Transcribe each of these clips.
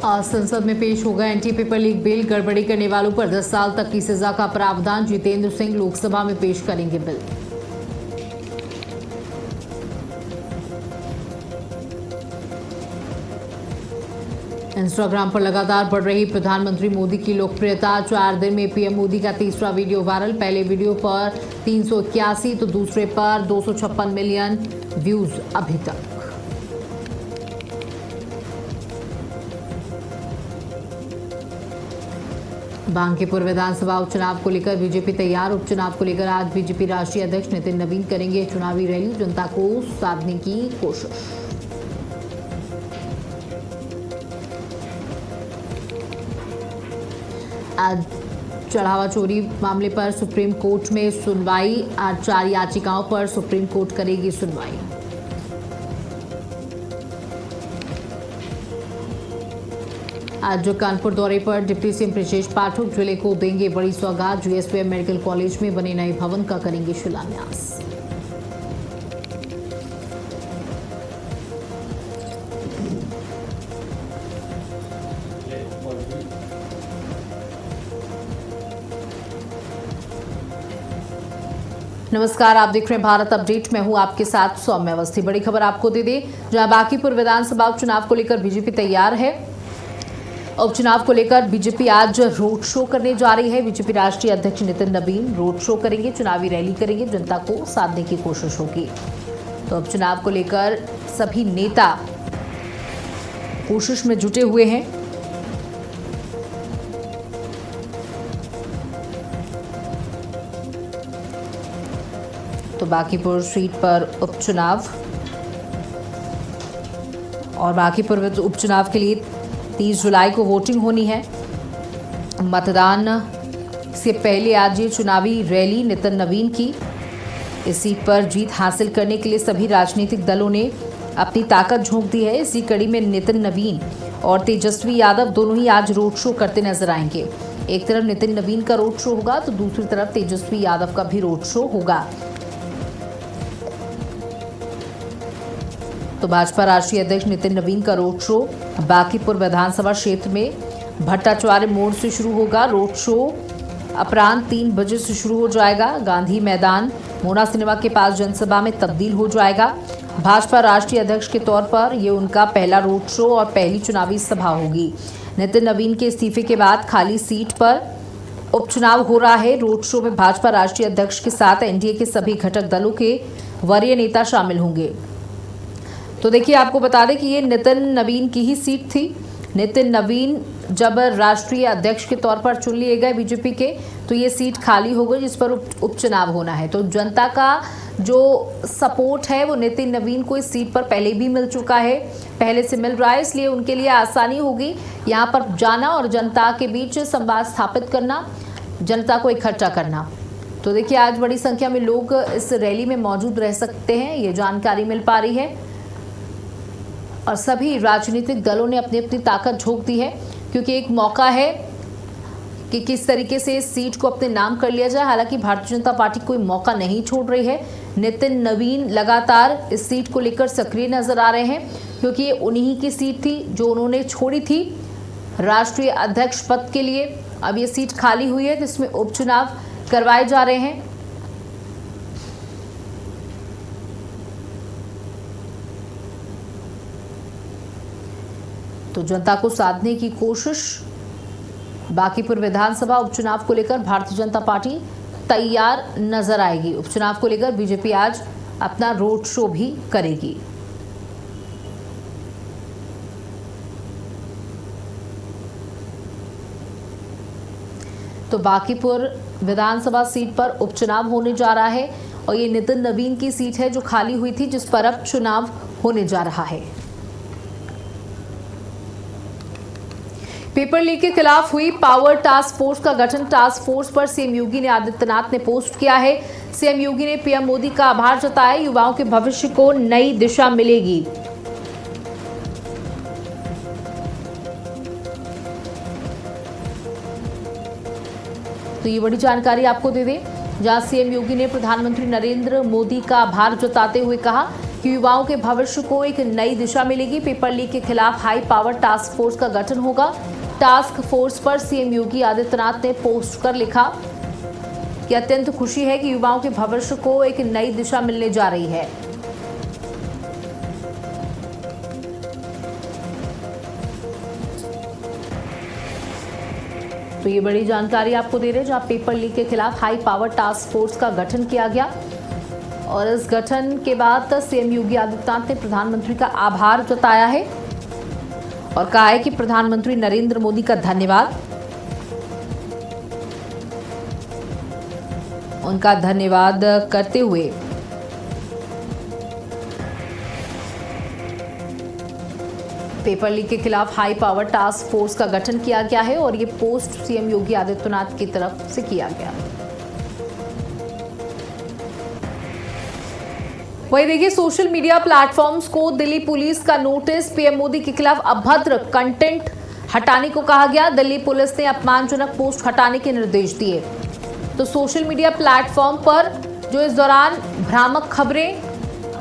आज संसद में पेश होगा एंटी पेपर लीक बिल। गड़बड़ी करने वालों पर 10 साल तक की सजा का प्रावधान। जितेंद्र सिंह लोकसभा में पेश करेंगे बिल। इंस्टाग्राम पर लगातार बढ़ रही प्रधानमंत्री मोदी की लोकप्रियता। 4 दिन में पीएम मोदी का तीसरा वीडियो वायरल। पहले वीडियो पर 381 तो दूसरे पर 256 मिलियन व्यूज अभी तक। बांकीपुर विधानसभा उपचुनाव को लेकर बीजेपी तैयार। उपचुनाव को लेकर आज बीजेपी राष्ट्रीय अध्यक्ष नितिन नवीन करेंगे चुनावी रैली। जनता को साधने की कोशिश। आज चढ़ावा चोरी मामले पर सुप्रीम कोर्ट में सुनवाई। आज 4 याचिकाओं पर सुप्रीम कोर्ट करेगी सुनवाई। आज कानपुर दौरे पर डिप्टी सीएम ब्रजेश पाठक जिले को देंगे बड़ी सौगात। जीएसवीएम मेडिकल कॉलेज में बने नए भवन का करेंगे शिलान्यास। नमस्कार, आप देख रहे हैं भारत अपडेट। मैं हूं आपके साथ सौम्य अवस्थी। बड़ी खबर आपको दे दें, जहां बांकीपुर विधानसभा उपचुनाव को लेकर बीजेपी तैयार है। उपचुनाव को लेकर बीजेपी आज रोड शो करने जा रही है। बीजेपी राष्ट्रीय अध्यक्ष नितिन नवीन रोड शो करेंगे, चुनावी रैली करेंगे, जनता को साधने की कोशिश होगी। तो उपचुनाव को लेकर सभी नेता कोशिश में जुटे हुए हैं। तो बांकीपुर सीट पर उपचुनाव और बांकीपुर उपचुनाव के लिए 30 जुलाई को वोटिंग होनी है। मतदान से पहले आज ये चुनावी रैली नितिन नवीन की। इस सीट पर जीत हासिल करने के लिए सभी राजनीतिक दलों ने अपनी ताकत झोंक दी है। इसी कड़ी में नितिन नवीन और तेजस्वी यादव दोनों ही आज रोड शो करते नजर आएंगे। एक तरफ नितिन नवीन का रोड शो होगा तो दूसरी तरफ तेजस्वी यादव का भी रोड शो होगा। तो भाजपा राष्ट्रीय अध्यक्ष नितिन नवीन का रोड शो बांकीपुर विधानसभा क्षेत्र में भट्टाचार्य मोड़ से शुरू होगा। रोड शो अपराह्न 3 बजे से शुरू हो जाएगा। गांधी मैदान मोना सिनेमा के पास जनसभा में तब्दील हो जाएगा। भाजपा राष्ट्रीय अध्यक्ष के तौर पर ये उनका पहला रोड शो और पहली चुनावी सभा होगी। नितिन नवीन के इस्तीफे के बाद खाली सीट पर उपचुनाव हो रहा है। रोड शो में भाजपा राष्ट्रीय अध्यक्ष के साथ एनडीए के सभी घटक दलों के वरीय नेता शामिल होंगे। तो देखिए, आपको बता दें कि ये नितिन नवीन की ही सीट थी। नितिन नवीन जब राष्ट्रीय अध्यक्ष के तौर पर चुन लिए गए बीजेपी के, तो ये सीट खाली हो गई जिस पर उपचुनाव होना है। तो जनता का जो सपोर्ट है वो नितिन नवीन को इस सीट पर पहले भी मिल चुका है, पहले से मिल रहा है, इसलिए उनके लिए आसानी होगी यहाँ पर जाना और जनता के बीच संवाद स्थापित करना, जनता को इकट्ठा करना। तो देखिए, आज बड़ी संख्या में लोग इस रैली में मौजूद रह सकते हैं, ये जानकारी मिल पा रही है। और सभी राजनीतिक दलों ने अपनी अपनी ताकत झोंक दी है, क्योंकि एक मौका है कि किस तरीके से इस सीट को अपने नाम कर लिया जाए। हालांकि भारतीय जनता पार्टी कोई मौका नहीं छोड़ रही है। नितिन नवीन लगातार इस सीट को लेकर सक्रिय नजर आ रहे हैं, क्योंकि ये उन्हीं की सीट थी जो उन्होंने छोड़ी थी राष्ट्रीय अध्यक्ष पद के लिए। अब ये सीट खाली हुई है जिसमें उपचुनाव करवाए जा रहे हैं। तो जनता को साधने की कोशिश। बांकीपुर विधानसभा उपचुनाव को लेकर भारतीय जनता पार्टी तैयार नजर आएगी। उपचुनाव को लेकर बीजेपी आज अपना रोड शो भी करेगी। तो बांकीपुर विधानसभा सीट पर उपचुनाव होने जा रहा है और ये नितिन नवीन की सीट है जो खाली हुई थी, जिस पर अब चुनाव होने जा रहा है। पेपर लीक के खिलाफ हुई पावर टास्क फोर्स का गठन। टास्क फोर्स पर सीएम योगी ने आदित्यनाथ ने पोस्ट किया है। सीएम योगी ने पीएम मोदी का आभार जताया। युवाओं के भविष्य को नई दिशा मिलेगी। तो ये बड़ी जानकारी आपको दे दें, जहां सीएम योगी ने प्रधानमंत्री नरेंद्र मोदी का आभार जताते हुए कहा कि युवाओं के भविष्य को एक नई दिशा मिलेगी। पेपर लीक के खिलाफ हाई पावर टास्क फोर्स का गठन होगा। टास्क फोर्स पर सीएम योगी आदित्यनाथ ने पोस्ट कर लिखा कि अत्यंत खुशी है कि युवाओं के भविष्य को एक नई दिशा मिलने जा रही है। तो ये बड़ी जानकारी आपको दे रहे हैं, जहां पेपर लीक के खिलाफ हाई पावर टास्क फोर्स का गठन किया गया और इस गठन के बाद सीएम योगी आदित्यनाथ ने प्रधानमंत्री का आभार जताया है और कहा है कि प्रधानमंत्री नरेंद्र मोदी का धन्यवाद। उनका धन्यवाद करते हुए पेपर लीक के खिलाफ हाई पावर टास्क फोर्स का गठन किया गया है और ये पोस्ट सीएम योगी आदित्यनाथ की तरफ से किया गया। वहीं देखिए, सोशल मीडिया प्लेटफॉर्म्स को दिल्ली पुलिस का नोटिस। पीएम मोदी के खिलाफ अभद्र कंटेंट हटाने को कहा गया। दिल्ली पुलिस ने अपमानजनक पोस्ट हटाने के निर्देश दिए। तो सोशल मीडिया प्लेटफॉर्म पर जो इस दौरान भ्रामक खबरें,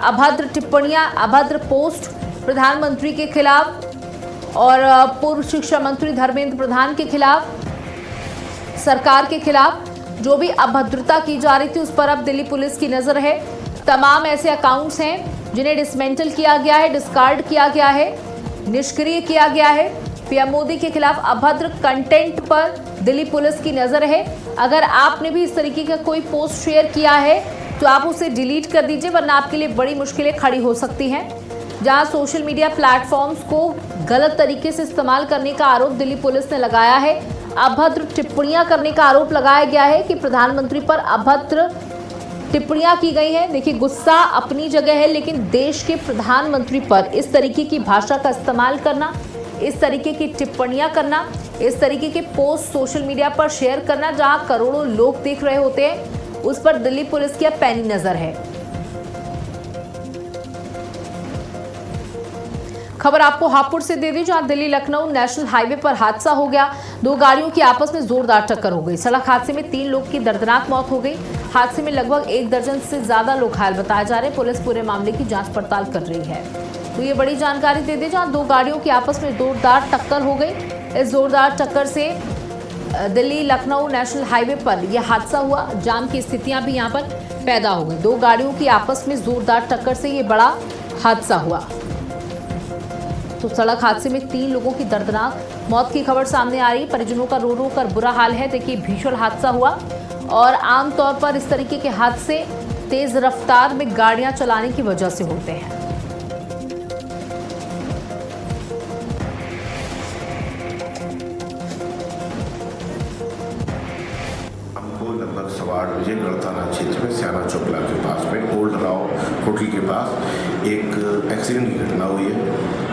अभद्र टिप्पणियां, अभद्र पोस्ट प्रधानमंत्री के खिलाफ और पूर्व शिक्षा मंत्री धर्मेंद्र प्रधान के खिलाफ, सरकार के खिलाफ जो भी अभद्रता की जा रही थी, उस पर अब दिल्ली पुलिस की नजर है। तमाम ऐसे अकाउंट्स हैं जिन्हें डिसमेंटल किया गया है, डिस्कार्ड किया गया है, निष्क्रिय किया गया है। पीएम मोदी के खिलाफ अभद्र कंटेंट पर दिल्ली पुलिस की नजर है। अगर आपने भी इस तरीके का कोई पोस्ट शेयर किया है तो आप उसे डिलीट कर दीजिए, वरना आपके लिए बड़ी मुश्किलें खड़ी हो सकती हैं। जहां सोशल मीडिया प्लेटफॉर्म्स को गलत तरीके से इस्तेमाल करने का आरोप दिल्ली पुलिस ने लगाया है। अभद्र टिप्पणियां करने का आरोप लगाया गया है कि प्रधानमंत्री पर अभद्र टिप्पणियां की गई हैं। देखिए, गुस्सा अपनी जगह है, लेकिन देश के प्रधानमंत्री पर इस तरीके की भाषा का इस्तेमाल करना, इस तरीके की टिप्पणियां करना, इस तरीके के पोस्ट सोशल मीडिया पर शेयर करना, जहां करोड़ों लोग देख रहे होते हैं, उस पर दिल्ली पुलिस की अब पैनी नजर है। खबर आपको हापुड़ से दे दी, जहां दिल्ली लखनऊ नेशनल हाईवे पर हादसा हो गया। दो गाड़ियों की आपस में जोरदार टक्कर हो गई। सड़क हादसे में 3 लोग की दर्दनाक मौत हो गई। हादसे में लगभग 1 दर्जन से ज्यादा लोग घायल बताए जा रहे हैं। पुलिस पूरे मामले की जांच पड़ताल कर रही है। तो ये बड़ी जानकारी दे दी, जहां 2 गाड़ियों की आपस में जोरदार टक्कर हो गई। इस जोरदार टक्कर से दिल्ली लखनऊ नेशनल हाईवे पर यह हादसा हुआ। जाम की स्थितियां भी यहां पर पैदा हो गई। 2 गाड़ियों की आपस में जोरदार टक्कर से ये बड़ा हादसा हुआ। तो सड़क हादसे में 3 लोगों की दर्दनाक मौत की खबर सामने आ रही। परिजनों का रो रो कर बुरा हाल है। देखिए, भीषण हादसा हुआ और आमतौर पर इस तरीके के हादसे तेज रफ्तार में गाड़ियां चलाने की वजह से होते हैं। हमको लगभग 8:15 बजे गढ़ थाना क्षेत्र में सियाना चौकला के पास में ओल्ड राव होटल के पास एक एक्सीडेंट की घटना हुई है।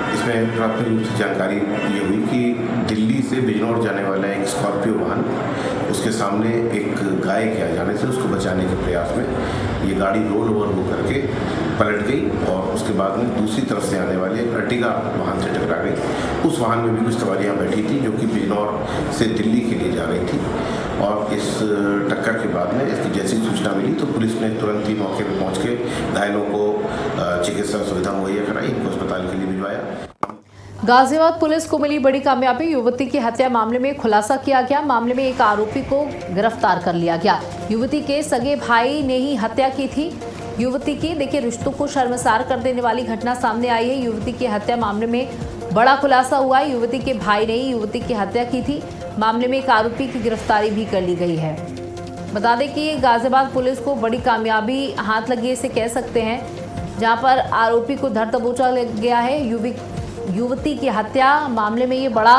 इसमें प्राथमिक रूप से जानकारी ये हुई कि दिल्ली से बिजनौर जाने वाला एक स्कॉर्पियो वाहन, उसके सामने एक गाय के आ जाने से उसको बचाने के प्रयास में ये गाड़ी रोल ओवर हो करके पलट गई और उसके बाद में दूसरी तरफ से आने वाले एक अर्टिगा वाहन से टकरा गई। उस वाहन में भी कुछ सवारियाँ बैठी थी जो कि बिजनौर से दिल्ली के लिए जा रही थी और इस टक्कर के बाद में इसकी जैसी सूचना मिली तो पुलिस ने तुरंत ही मौके पर पहुँच के घायलों को चिकित्सा सुविधा मुहैया कराई, इनको अस्पताल के लिए भिजवाया। गाजियाबाद पुलिस को मिली बड़ी कामयाबी। युवती की हत्या मामले में खुलासा किया गया। मामले में एक आरोपी को गिरफ्तार कर लिया गया। युवती के सगे भाई ने ही हत्या की थी। युवती की, देखिए, रिश्तों को शर्मसार कर देने वाली घटना सामने आई है। युवती की हत्या मामले में बड़ा खुलासा हुआ है। युवती के भाई ने ही युवती की हत्या की थी। मामले में एक आरोपी की गिरफ्तारी भी कर ली गई है। बता दें कि गाजियाबाद पुलिस को बड़ी कामयाबी हाथ लगी, इसे कह सकते हैं, जहां पर आरोपी को धर दबोचा गया है। युवती की हत्या मामले में ये बड़ा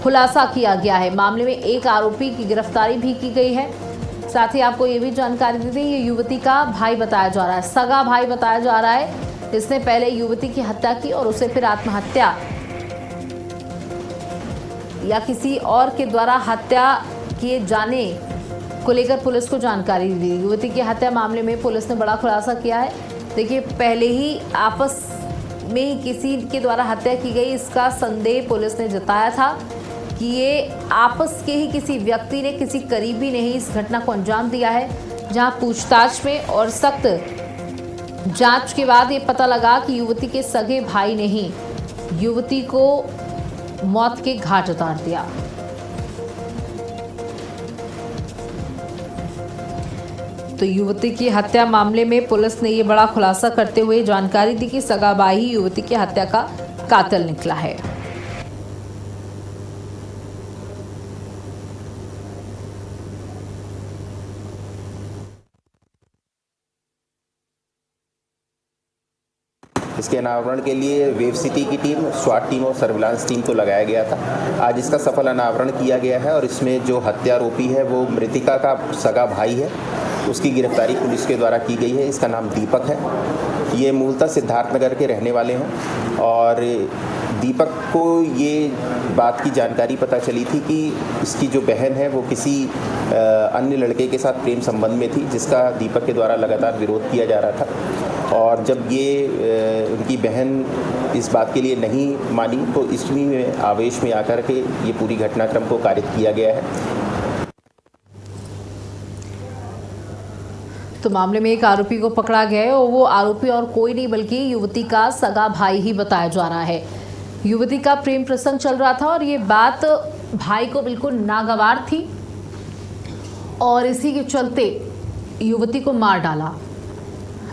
खुलासा किया गया है। मामले में एक आरोपी की गिरफ्तारी भी की गई है। साथ ही आपको ये भी जानकारी दी थी, ये युवती का भाई बताया जा रहा है, सगा भाई बताया जा रहा है। इसने पहले युवती की हत्या की और उसे फिर आत्महत्या या किसी और के द्वारा हत्या किए जाने को लेकर पुलिस को जानकारी दी। युवती की हत्या मामले में पुलिस ने बड़ा खुलासा किया है। देखिए, पहले ही आपस में किसी के द्वारा हत्या की गई, इसका संदेह पुलिस ने जताया था कि ये आपस के ही किसी व्यक्ति ने, किसी करीबी ने ही इस घटना को अंजाम दिया है। जहां पूछताछ में और सख्त जांच के बाद ये पता लगा कि युवती के सगे भाई ने ही युवती को मौत के घाट उतार दिया। तो युवती की हत्या मामले में पुलिस ने ये बड़ा खुलासा करते हुए जानकारी दी कि सगा भाई ही युवती की हत्या का कातिल निकला है। इसके अनावरण के लिए वेव सिटी की टीम, स्वाट टीम और सर्विलांस टीम को लगाया गया था। आज इसका सफल अनावरण किया गया है और इसमें जो हत्यारोपी है वो मृतिका का सगा भाई है। उसकी गिरफ्तारी पुलिस के द्वारा की गई है। इसका नाम दीपक है। ये मूलतः सिद्धार्थनगर के रहने वाले हैं और दीपक को ये बात की जानकारी पता चली थी कि इसकी जो बहन है वो किसी अन्य लड़के के साथ प्रेम संबंध में थी, जिसका दीपक के द्वारा लगातार विरोध किया जा रहा था। और जब ये उनकी बहन इस बात के लिए नहीं मानी तो इसी में आवेश में आकर के ये पूरी घटनाक्रम को कारित किया गया है। तो मामले में एक आरोपी को पकड़ा गया है और वो आरोपी और कोई नहीं बल्कि युवती का सगा भाई ही बताया जा रहा है। युवती का प्रेम प्रसंग चल रहा था और ये बात भाई को बिल्कुल नागवार थी और इसी के चलते युवती को मार डाला।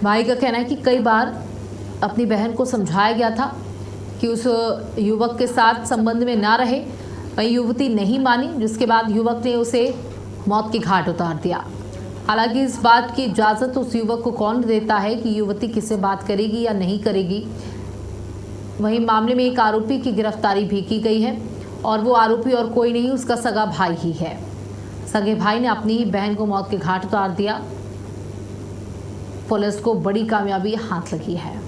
भाई का कहना है कि कई बार अपनी बहन को समझाया गया था कि उस युवक के साथ संबंध में ना रहे, वही युवती नहीं मानी, जिसके बाद युवक ने उसे मौत के घाट उतार दिया। हालांकि इस बात की इजाज़त उस युवक को कौन देता है कि युवती किससे बात करेगी या नहीं करेगी। वहीं मामले में एक आरोपी की गिरफ्तारी भी की गई है और वो आरोपी और कोई नहीं, उसका सगा भाई ही है। सगे भाई ने अपनी ही बहन को मौत के घाट उतार दिया। पुलिस को बड़ी कामयाबी हाथ लगी है।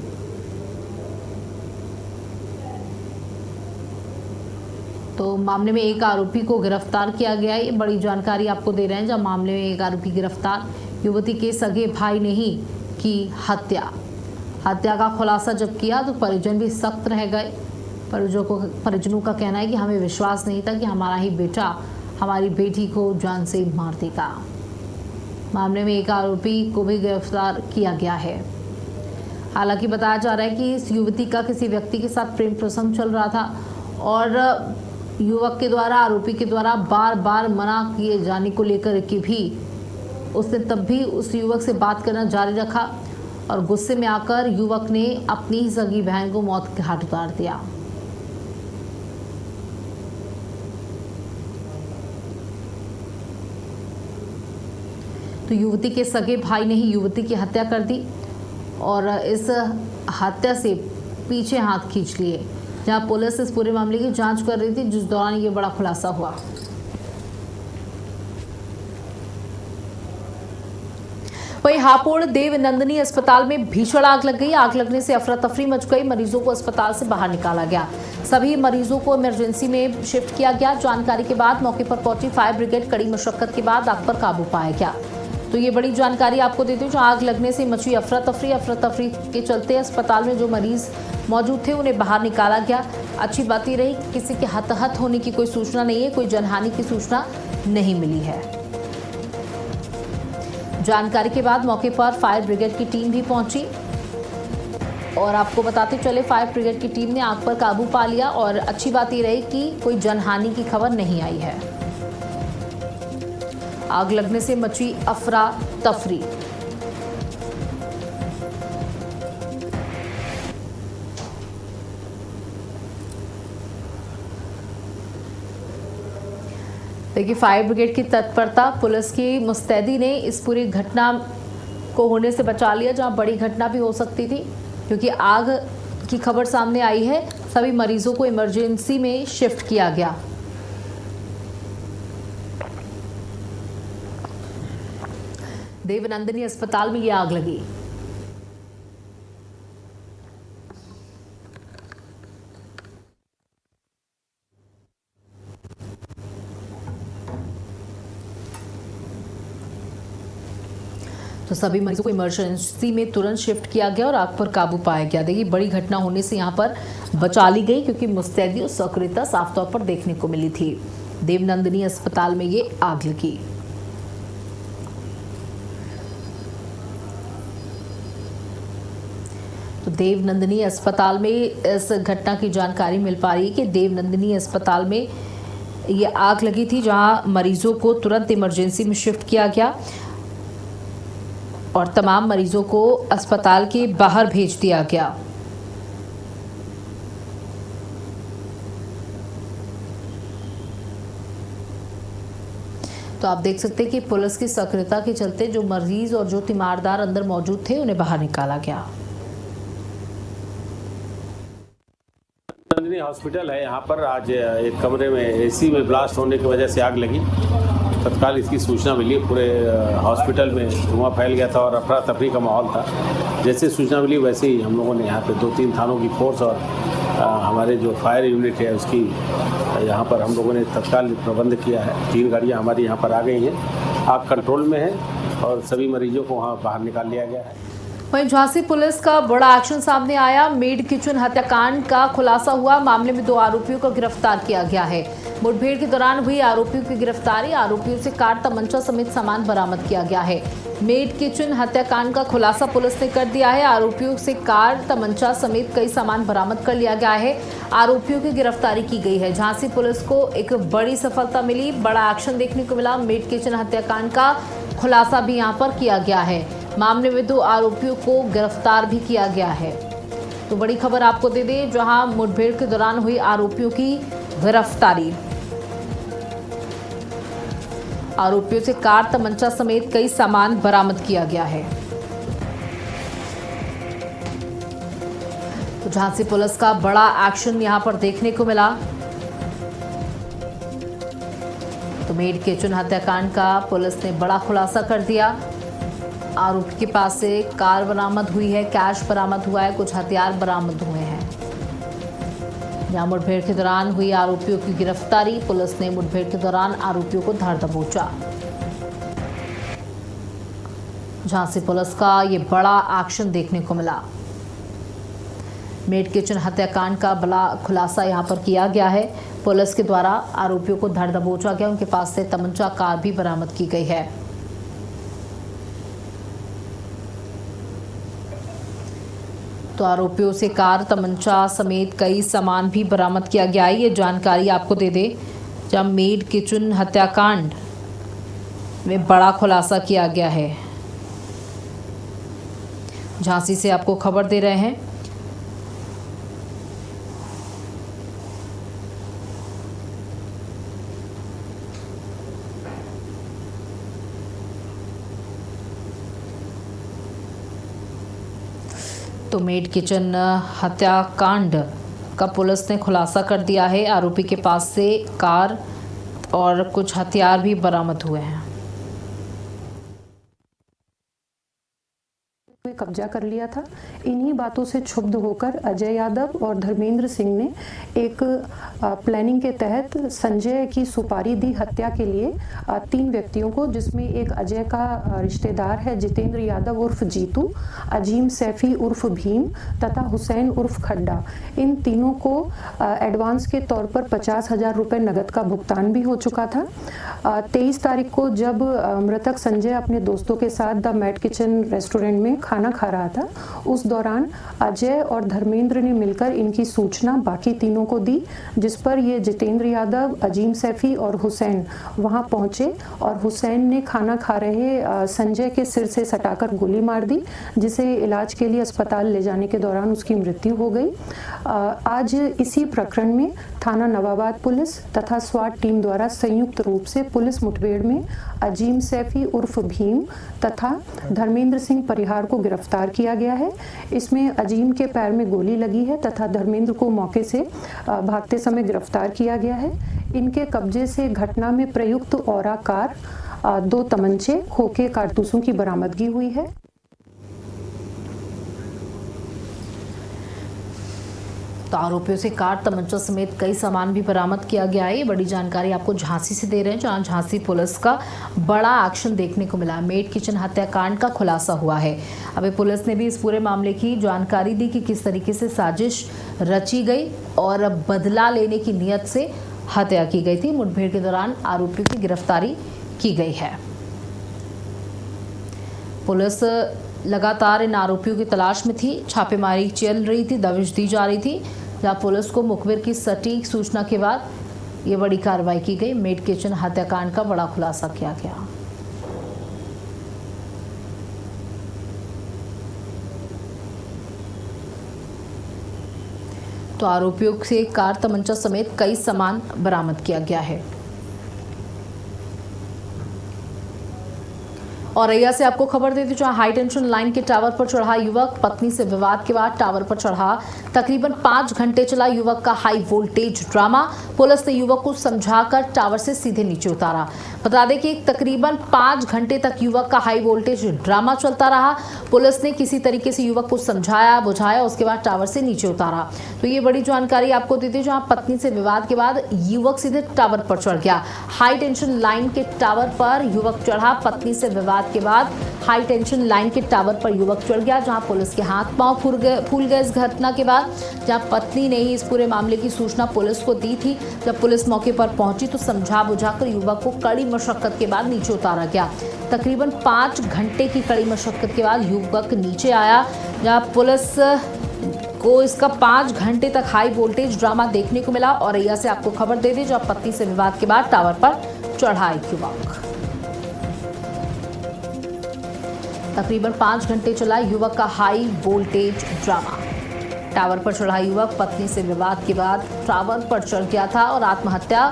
तो मामले में एक आरोपी को गिरफ्तार किया गया है। ये बड़ी जानकारी आपको दे रहे हैं। जब मामले में एक आरोपी गिरफ्तार, युवती के सगे भाई ने ही की हत्या का खुलासा जब किया तो परिजन भी सख्त रह गए। परिजनों का कहना है कि हमें विश्वास नहीं था कि हमारा ही बेटा हमारी बेटी को जान से मार देगा। मामले में एक आरोपी को भी गिरफ्तार किया गया है। हालांकि बताया जा रहा है कि इस युवती का किसी व्यक्ति के साथ प्रेम प्रसंग चल रहा था और युवक के द्वारा, आरोपी के द्वारा बार बार मना किए जाने को लेकर के भी उसने तब भी उस युवक से बात करना जारी रखा और गुस्से में आकर युवक ने अपनी ही सगी बहन को मौत के घाट उतार दिया। तो युवती के सगे भाई ने ही युवती की हत्या कर दी और इस हत्या से पीछे हाथ खींच लिए। जहां पुलिस इस पूरे मामले की जांच कर रही थी, जिस दौरान ये बड़ा खुलासा हुआ। वहीं हापुड़ देव नंदिनी अस्पताल में भीषण आग लग गई। आग लगने से अफरा तफरी मच गई। मरीजों को अस्पताल से बाहर निकाला गया। सभी मरीजों को इमरजेंसी में शिफ्ट किया गया। जानकारी के बाद मौके पर पहुंची फायर ब्रिगेड कड़ी मशक्कत के बाद आग पर काबू पाया गया। तो ये बड़ी जानकारी आपको देती हूँ। जो आग लगने से मची अफरा तफरी के चलते अस्पताल में जो मरीज मौजूद थे उन्हें बाहर निकाला गया। अच्छी बात ये रही किसी के हताहत होने की कोई सूचना नहीं है, कोई जनहानि की सूचना नहीं मिली है। जानकारी के बाद मौके पर फायर ब्रिगेड की टीम भी पहुंची और आपको बताते चले फायर ब्रिगेड की टीम ने आग पर काबू पा लिया और अच्छी बात ये रही कि कोई जनहानि की खबर नहीं आई है। आग लगने से मची अफरा तफरी। देखिए, फायर ब्रिगेड की तत्परता, पुलिस की मुस्तैदी ने इस पूरी घटना को होने से बचा लिया, जहां बड़ी घटना भी हो सकती थी, क्योंकि आग की खबर सामने आई है। सभी मरीजों को इमरजेंसी में शिफ्ट किया गया। देवनंदिनी अस्पताल में ये आग लगी। तो सभी मरीजों को इमरजेंसी में तुरंत शिफ्ट किया गया और आग पर काबू पाया गया। देखिए, बड़ी घटना होने से यहाँ पर बचा ली गई, क्योंकि मुस्तैदी और सक्रियता साफ तौर पर देखने को मिली थी। देवनंदिनी अस्पताल में ये आग लगी। देवनंदिनी अस्पताल में इस घटना की जानकारी मिल पा रही है कि देवनंदिनी अस्पताल में ये आग लगी थी, जहां मरीजों को तुरंत इमरजेंसी में शिफ्ट किया गया और तमाम मरीजों को अस्पताल के बाहर भेज दिया गया। तो आप देख सकते हैं कि पुलिस की सक्रियता के चलते जो मरीज और जो तीमारदार अंदर मौजूद थे उन्हें बाहर निकाला गया। नंदिनी हॉस्पिटल है, यहाँ पर आज एक कमरे में एसी में ब्लास्ट होने की वजह से आग लगी। तत्काल इसकी सूचना मिली, पूरे हॉस्पिटल में धुआं फैल गया था और अफरा तफरी का माहौल था। जैसे सूचना मिली वैसे ही हम लोगों ने यहाँ पे 2-3 थानों की फोर्स और हमारे जो फायर यूनिट है उसकी यहाँ पर हम लोगों ने तत्काल प्रबंध किया है। 3 गाड़ियाँ हमारी यहाँ पर आ गई हैं, आग कंट्रोल में है और सभी मरीजों को वहाँ बाहर निकाल लिया गया है। वहीं झांसी पुलिस का बड़ा एक्शन सामने आया। मेड किचन हत्याकांड का खुलासा हुआ। मामले में 2 आरोपियों को गिरफ्तार किया गया है। मुठभेड़ के दौरान हुई आरोपियों की गिरफ्तारी, आरोपियों से कार, तमंचा समेत सामान बरामद किया गया है। मेड किचन हत्याकांड का खुलासा पुलिस ने कर दिया है। आरोपियों से कार, तमंचा समेत कई सामान बरामद कर लिया गया है। आरोपियों की गिरफ्तारी की गई है। झांसी पुलिस को एक बड़ी सफलता मिली, बड़ा एक्शन देखने को मिला। मेड किचन हत्याकांड का खुलासा भी यहाँ पर किया गया है। मामले में 2 आरोपियों को गिरफ्तार भी किया गया है। तो बड़ी खबर आपको दे दें, जहां मुठभेड़ के दौरान हुई आरोपियों की गिरफ्तारी। आरोपियों से कार, तमंचा समेत कई सामान बरामद किया गया है। तो झांसी पुलिस का बड़ा एक्शन यहां पर देखने को मिला। तो मेड किचन हत्याकांड का पुलिस ने बड़ा खुलासा कर दिया। आरोपी के पास से कार बरामद हुई है, कैश बरामद हुआ है, कुछ हथियार बरामद हुए हैं। जहां मुठभेड़ के दौरान हुई आरोपियों की गिरफ्तारी, पुलिस ने मुठभेड़ के दौरान आरोपियों को धर दबोचा। झांसी पुलिस का ये बड़ा एक्शन देखने को मिला। मेड किचन हत्याकांड का बड़ा खुलासा यहां पर किया गया है। पुलिस के द्वारा आरोपियों को धर दबोचा गया। उनके पास से तमंचा, कार भी बरामद की गई है। तो आरोपियों से कार, तमंचा समेत कई सामान भी बरामद किया गया है। ये जानकारी आपको दे दें, जब मेड किचन हत्याकांड में बड़ा खुलासा किया गया है। झांसी से आपको खबर दे रहे हैं। तो मेड किचन हत्याकांड का पुलिस ने खुलासा कर दिया है। आरोपी के पास से कार और कुछ हथियार भी बरामद हुए हैं। कब्जा कर लिया था। इन्हीं बातों से क्षुब्ध होकर अजय यादव और धर्मेंद्र सिंह ने एक प्लानिंग के तहत संजय की सुपारी दी हत्या के लिए 3 व्यक्तियों को, जिसमें एक अजय का रिश्तेदार है जितेंद्र यादव उर्फ जीतू, अजीम सैफी उर्फ भीम तथा हुसैन उर्फ खड्डा। इन तीनों को एडवांस के तौर पर 50,000 रुपये नगद का भुगतान भी हो चुका था। 23 तारीख को जब मृतक संजय अपने दोस्तों के साथ द मैड किचन रेस्टोरेंट में खाना खा रहा था, उस दौरान अजय और धर्मेंद्र ने मिलकर इनकी सूचना बाकी तीनों को दी, जिस पर ये जितेंद्र यादव, अजीम सैफी और हुसैन वहां पहुंचे और हुसैन ने खाना खा रहे संजय के सिर से सटाकर गोली मार दी, जिसे इलाज के लिए अस्पताल ले जाने के दौरान उसकी मृत्यु हो गई। आज इसी प्रकरण में थाना नवाबाद पुलिस तथा स्वाट टीम द्वारा संयुक्त रूप से पुलिस मुठभेड़ में अजीम सैफी उर्फ भीम तथा धर्मेंद्र सिंह परिहार को गिरफ्तार किया गया है। इसमें अजीम के पैर में गोली लगी है तथा धर्मेंद्र को मौके से भागते समय गिरफ्तार किया गया है। इनके कब्जे से घटना में प्रयुक्त औरा कार, 2 तमंचे, खोखे कारतूसों की बरामदगी हुई है। तो आरोपियों से कार, तमंचा समेत कई सामान भी बरामद किया गया है। ये बड़ी जानकारी आपको झांसी से दे रहे हैं, जहां झांसी पुलिस का बड़ा एक्शन देखने को मिला। मेड किचन हत्याकांड का खुलासा हुआ है। अभी पुलिस ने भी इस पूरे मामले की जानकारी दी कि किस तरीके से साजिश रची गई और बदला लेने की नीयत से हत्या की गई थी। मुठभेड़ के दौरान आरोपियों की गिरफ्तारी की गई है। पुलिस लगातार इन आरोपियों की तलाश में थी। छापेमारी चल रही थी, दबिश दी जा रही थी, जहां पुलिस को मुखबिर की सटीक सूचना के बाद ये बड़ी कार्रवाई की गई। मेड किचन हत्याकांड का बड़ा खुलासा किया गया। तो आरोपियों से कार, तमंचा समेत कई सामान बरामद किया गया है। और रैया से आपको खबर देती, जहां हाई टेंशन लाइन के टावर पर चढ़ा युवक, पत्नी से विवाद के बाद टावर पर चढ़ा। तकरीबन 5 घंटे चला युवक का हाई वोल्टेज ड्रामा। पुलिस ने युवक को समझाकर टावर से सीधे नीचे उतारा। बता दें कि तकरीबन 5 घंटे तक युवक का हाई वोल्टेज ड्रामा चलता रहा। पुलिस ने किसी तरीके से युवक को समझाया बुझाया, उसके बाद टावर से नीचे उतारा। तो ये बड़ी जानकारी आपको देती, जहां पत्नी से विवाद के बाद युवक सीधे टावर पर चढ़ गया। हाई टेंशन लाइन के टावर पर युवक चढ़ा। पत्नी से विवाद के बाद हाई टेंशन लाइन के टावर पर युवक चढ़ गया, जहां पुलिस के हाथ पांव फूल गए। इस घटना के बाद जहां पत्नी ने ही इस पूरे मामले की सूचना पुलिस को दी थी। जब पुलिस मौके पर पहुंची तो समझा बुझाकर युवक को कड़ी मशक्कत के बाद नीचे उतारा गया। तकरीबन 5 घंटे की कड़ी मशक्कत के बाद युवक नीचे आया, जहां पुलिस को इसका 5 घंटे तक हाई वोल्टेज ड्रामा देखने को मिला। और रैया से आपको खबर दे दी, जहां पत्नी से विवाद के बाद टावर पर चढ़ा एक युवक। तकरीबन 5 घंटे चला युवक का हाई वोल्टेज ड्रामा। टावर पर चढ़ा युवक पत्नी से विवाद के बाद टावर पर चढ़ गया था और आत्महत्या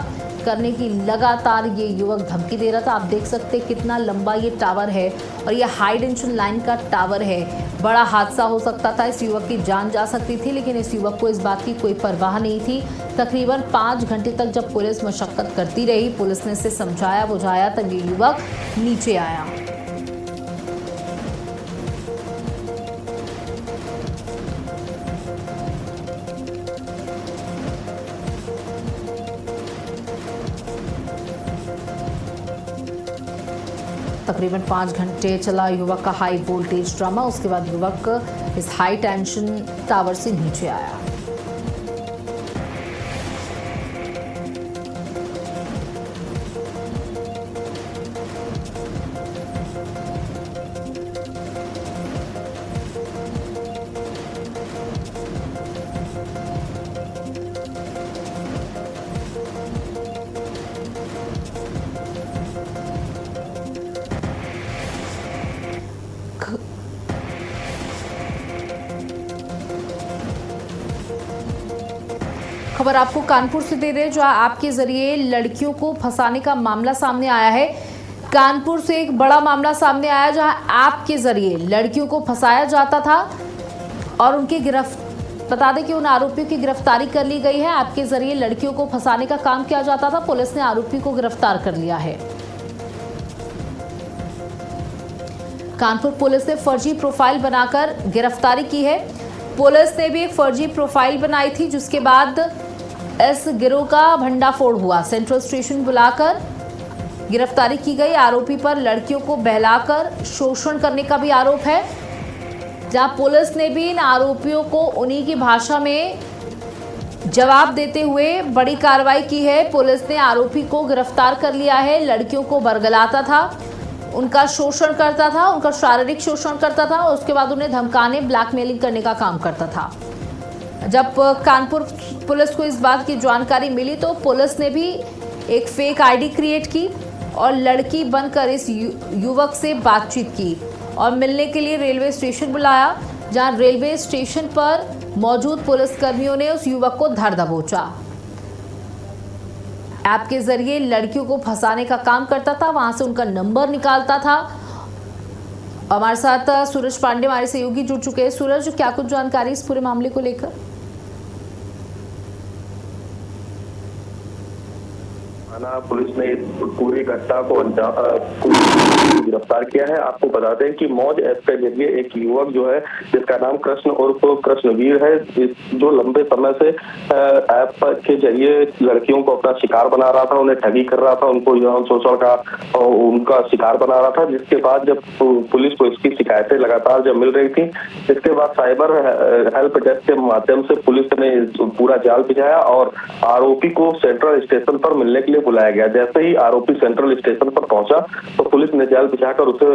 करने की लगातार ये युवक धमकी दे रहा था। आप देख सकते हैं कितना लंबा ये टावर है और ये हाई टेंशन लाइन का टावर है। बड़ा हादसा हो सकता था, इस युवक की जान जा सकती थी, लेकिन इस युवक को इस बात की कोई परवाह नहीं थी। तकरीबन 5 घंटे तक जब पुलिस मशक्कत करती रही, पुलिस ने इसे समझाया बुझाया, तब ये युवक नीचे आया। तकरीबन 5 घंटे चला युवक का हाई वोल्टेज ड्रामा। उसके बाद युवक इस हाई टेंशन टावर से नीचे आया। खबर आपको कानपुर से दे रहे हैं, जहां आपके जरिए लड़कियों को फंसाने का मामला सामने आया है। कानपुर से एक बड़ा मामला सामने आया, जहां आपके जरिए लड़कियों को फंसाया जाता था और उनकी बता दें कि उन आरोपियों की गिरफ्तारी कर ली गई है। आपके जरिए लड़कियों को फंसाने का काम किया जाता था, पुलिस ने आरोपी को गिरफ्तार कर लिया है। कानपुर पुलिस ने फर्जी प्रोफाइल बनाकर गिरफ्तारी की है। पुलिस ने भी एक फर्जी प्रोफाइल बनाई थी, जिसके बाद इस गिरोह का भंडाफोड़ हुआ। सेंट्रल स्टेशन बुलाकर गिरफ्तारी की गई। आरोपी पर लड़कियों को बहलाकर शोषण करने का भी आरोप है, जहां पुलिस ने भी इन आरोपियों को उन्हीं की भाषा में जवाब देते हुए बड़ी कार्रवाई की है। पुलिस ने आरोपी को गिरफ्तार कर लिया है। लड़कियों को बरगलाता था, उनका शोषण करता था, उनका शारीरिक शोषण करता था और उसके बाद उन्हें धमकाने, ब्लैकमेलिंग करने का काम करता था। जब कानपुर पुलिस को इस बात की जानकारी मिली तो पुलिस ने भी एक फेक आईडी क्रिएट की और लड़की बनकर इस युवक से बातचीत की और मिलने के लिए रेलवे स्टेशन बुलाया, जहां रेलवे स्टेशन पर मौजूद पुलिसकर्मियों ने उस युवक को धर दबोचा। ऐप के जरिए लड़कियों को फंसाने का काम करता था, वहां से उनका नंबर निकालता था। हमारे साथ सूरज पांडे हमारे सहयोगी जुड़ चुके हैं। सूरज, क्या कुछ जानकारी इस पूरे मामले को लेकर? पुलिस ने पूरी घटना को गिरफ्तार किया है। आपको बता दें कि मौज ऐप के जरिए एक युवक जो है, जिसका नाम कृष्ण उर्फ कृष्णवीर है, जो लंबे समय से ऐप के जरिए लड़कियों को अपना शिकार बना रहा था, उन्हें ठगी कर रहा था, उनको यौन शोषण का उनका शिकार बना रहा था। जिसके बाद जब पुलिस को इसकी शिकायतें लगातार जब मिल रही थी, इसके बाद साइबर हेल्प डेस्क के माध्यम से पुलिस ने पूरा जाल बिछाया और आरोपी को सेंट्रल स्टेशन पर मिलने के लिए बुलाया गया। जैसे ही आरोपी सेंट्रल स्टेशन पर पहुंचा तो पुलिस ने जाल बिछाकर उसे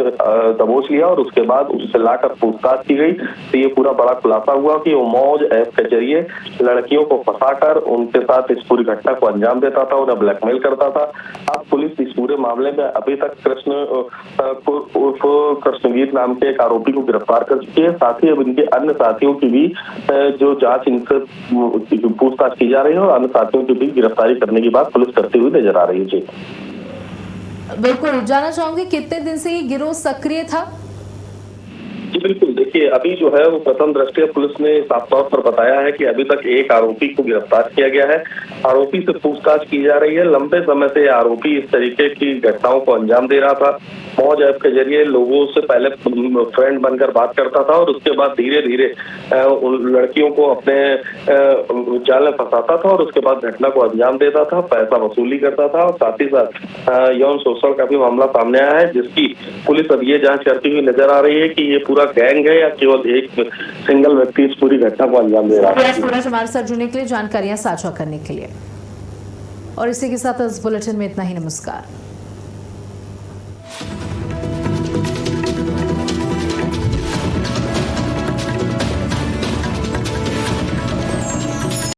दबोच लिया और उसके बाद उससे लाकर पूछताछ की गई। तो ये पूरा बड़ा खुलासा हुआ कि वो मौज ऐप के जरिए लड़कियों को फंसाकर उनके साथ इस पूरी घटना को अंजाम देता था, उन्हें ब्लैकमेल करता था। अब पुलिस इस पूरे मामले में अभी तक कृष्णवीर नाम के एक आरोपी को गिरफ्तार कर चुकी है। साथ ही अब इनके अन्य साथियों की भी जो जांच इनसे पूछताछ की जा रही है और अन्य साथियों की भी गिरफ्तारी करने की बात पुलिस करती हुई नजर आ रही है। जी बिल्कुल, जानना चाहूंगी कितने दिन से ये गिरोह सक्रिय था? जी बिल्कुल, देखिए अभी जो है वो प्रथम दृष्टया पुलिस ने साफ तौर पर बताया है कि अभी तक एक आरोपी को गिरफ्तार किया गया है। आरोपी से पूछताछ की जा रही है। लंबे समय से आरोपी इस तरीके की घटनाओं को अंजाम दे रहा था। मौज ऐप के जरिए लोगों से पहले फ्रेंड बनकर बात करता था और उसके बाद धीरे धीरे उन लड़कियों को अपने जाल में फंसाता था और उसके बाद घटना को अंजाम देता था, पैसा वसूली करता था और साथ ही साथ यौन शोषण का भी मामला सामने आया है, जिसकी पुलिस अब ये जांच करती हुई नजर आ रही है कि ये पूरा गैंग है या केवल एक सिंगल व्यक्ति इस पूरी घटना को अंजाम दे रहा है। हमारे साथ जुड़ने के लिए, जानकारियां साझा करने के लिए, और इसी के साथ इस बुलेटिन में इतना ही। नमस्कार।